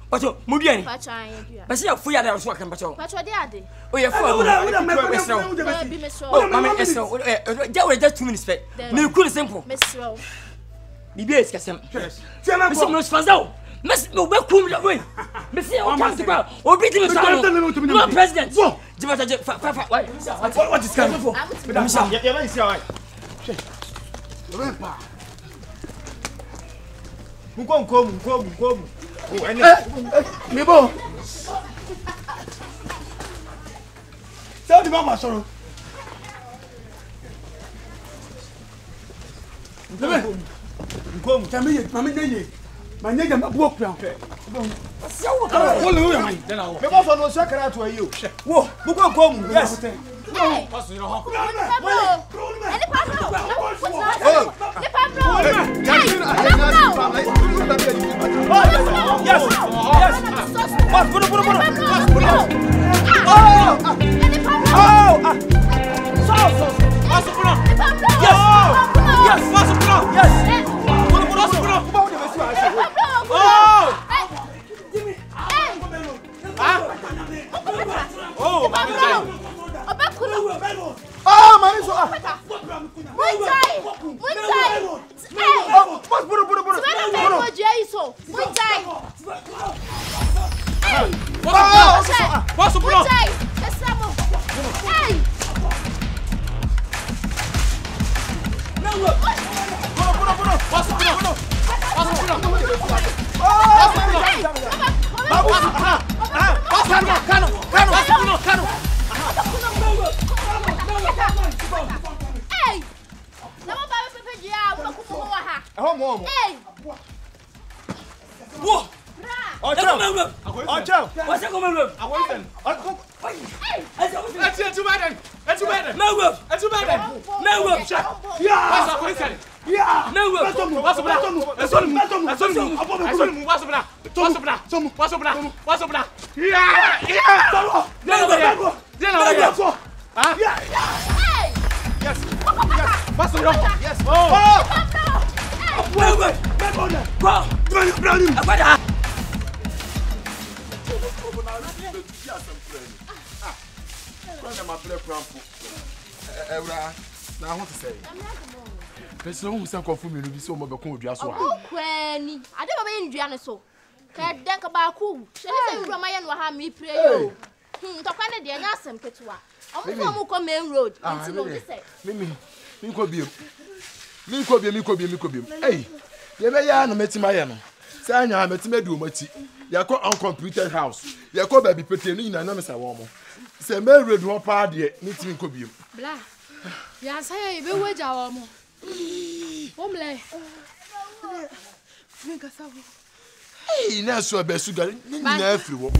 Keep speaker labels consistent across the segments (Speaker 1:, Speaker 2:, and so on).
Speaker 1: Pacho, Mudian. But see, free other working, Pacho. Pacho, daddy. Oh, you're full. Oh, Mamma, just 2 minutes. No, cool, simple. Miss Rowe. The beers, Cassam. Miss Most Fazzo. Miss No, welcome the way. Miss O'Camsica, or beating us out. President. What is coming for? Come. Mebo. Tell the mama sorrow. Come, tell me, mama, my name is walk round. So, what are you? Then I'll go for no second to you. Whoa, come, yes. What's your home? Yes. So who sank off me be so much of your soul. Oh, Quenny, I don't know any so. Can't think about who. Shall I say, Ramayan will have me pray? Tokana de Yassam Ketua. I'm come main road. Me could be. Hey, you may have met my yana. Say, I met me do much. You call uncomputed house. You call baby pretending I know Miss Awamo. Say, Mary, one party, meeting could be. Blah. Yes, I will wait our more. Homely. Hey, now so best sugar. Everyone.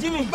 Speaker 2: Jimmy,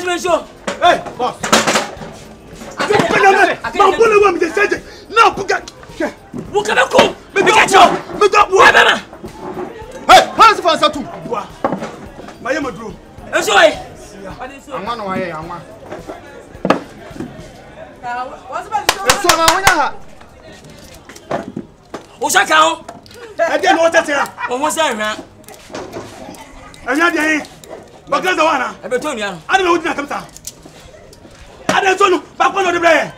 Speaker 2: Mention.
Speaker 1: Hey, boss. Mambo me say now puka.
Speaker 2: Wo ka ko. Me ka cho.
Speaker 1: Me do bo. Hey, hands for satu. Boa. Maye maduro.
Speaker 2: Enso ai.
Speaker 1: Anwa no aye anwa.
Speaker 3: What's about the
Speaker 1: so na wonya ha.
Speaker 2: O sha ka o.
Speaker 1: E dey no tete ha.
Speaker 2: O mo say hwa.
Speaker 1: Anya dey. Bakaza wana.
Speaker 2: E be to nua no.
Speaker 1: Ade na wodi na kamta. Ade so no, ba ko no de bre.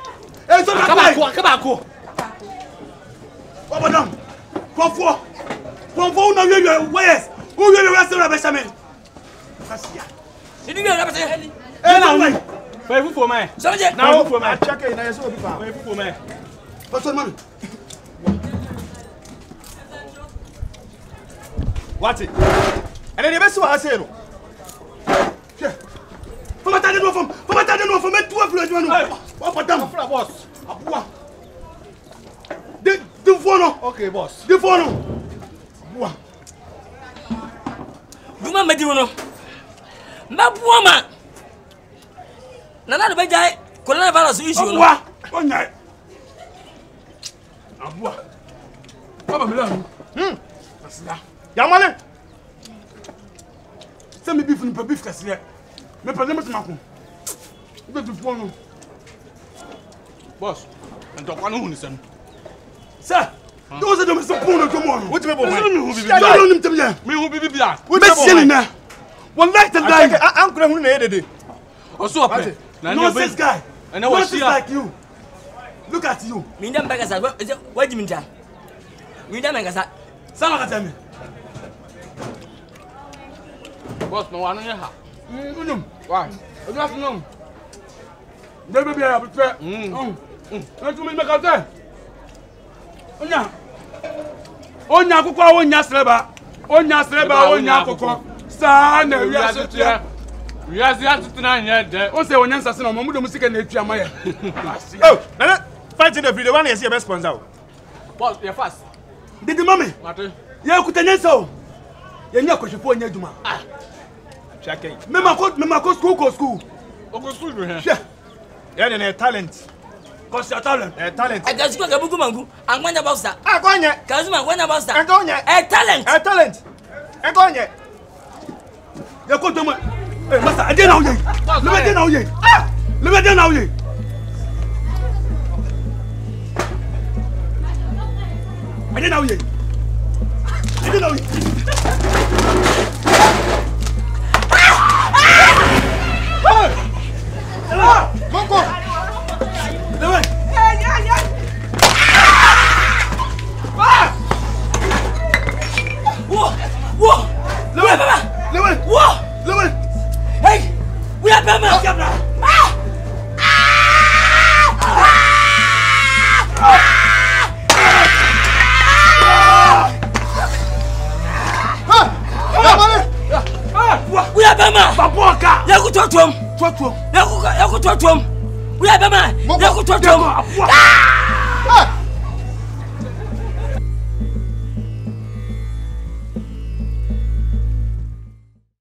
Speaker 1: E so na
Speaker 2: ka ba ko.
Speaker 1: Obodam. Konfo na we yes. Who we rest na be shamen. Kasia.
Speaker 2: Idi na be say.
Speaker 1: E na we.
Speaker 4: Vai fufu mai.
Speaker 2: So je.
Speaker 4: Na fufu mai.
Speaker 1: Check it na yeso obi fa.
Speaker 4: Vai fufu mai.
Speaker 1: Pastor man.
Speaker 4: What it? And then the best one I say no.
Speaker 1: Fama tade no fam, me tu aflo adwa no. Wa padam.
Speaker 4: Afra boss.
Speaker 1: Abua. De fono.
Speaker 4: Okay boss.
Speaker 1: De fono. Abua.
Speaker 2: Duma medi wono. Mabua ma. Nana do bejai coronavirus issue no.
Speaker 1: Abua. Onya. Abua. Baba mi lan. Asida.
Speaker 4: Yamale.
Speaker 1: Se me beef ni pa beef kasire. Me pa dem tuma ko. Be de fono.
Speaker 4: Boss. Ento kwa no hu ni sem.
Speaker 1: Sir. Those are the most important to mo.
Speaker 4: What me bo mai?
Speaker 1: Ya no nim tem ya.
Speaker 4: Me hu bibi bia.
Speaker 1: We be sele na. Wallahi to die.
Speaker 4: An kura hu na yedede.
Speaker 1: Also up. No this guy.
Speaker 4: And I was
Speaker 1: like you. Look at you.
Speaker 2: Mi ndam baga sa waji minta. Mi ndam baga sa.
Speaker 1: Sama ka tell me.
Speaker 4: Boss no anu ye ha.
Speaker 1: Unum.
Speaker 4: Why?
Speaker 1: I just know. Baby be able to. Na tu me ka tell. Onya akukwa onya sreba. Onya akukwa. Sa na wi asotia.
Speaker 4: We are the na here there.
Speaker 1: O say onya nsase na mo do musika na etua maye.
Speaker 4: Oh, na fighting the video one is your best sponsor.
Speaker 2: Boss, you fast.
Speaker 1: Did the mommy?
Speaker 4: What?
Speaker 1: Ya kutanyensa o. Ya nya kwhwefo onya adwuma.
Speaker 4: Check it.
Speaker 1: Me ma ko school.
Speaker 4: Oko school do here.
Speaker 1: Hwe.
Speaker 4: Yeah, then talent.
Speaker 1: Cause your talent.
Speaker 4: Talent.
Speaker 2: I got you go bugu mangu. Angwanya boxer.
Speaker 4: Ah, go nye.
Speaker 2: Kazuma angwanya boxer.
Speaker 4: Go nye.
Speaker 2: Talent.
Speaker 4: Talent. Go nye.
Speaker 1: Ya ko to mo. Eh, masa ade na uye. Le me de na uye. Le me de na uye. Ade na uye. Ade na uye.
Speaker 4: Go.
Speaker 1: Lewe.
Speaker 2: Whoa.
Speaker 1: Lewe.
Speaker 2: Baba.
Speaker 1: Lewe.
Speaker 2: Whoa.
Speaker 1: Lewe.
Speaker 2: Hey. We are Bama. We are Bama.
Speaker 1: Baboka.
Speaker 2: Yakutotom.
Speaker 1: Twatwo.
Speaker 2: Yakutotom. We are Bama. Yakutotom.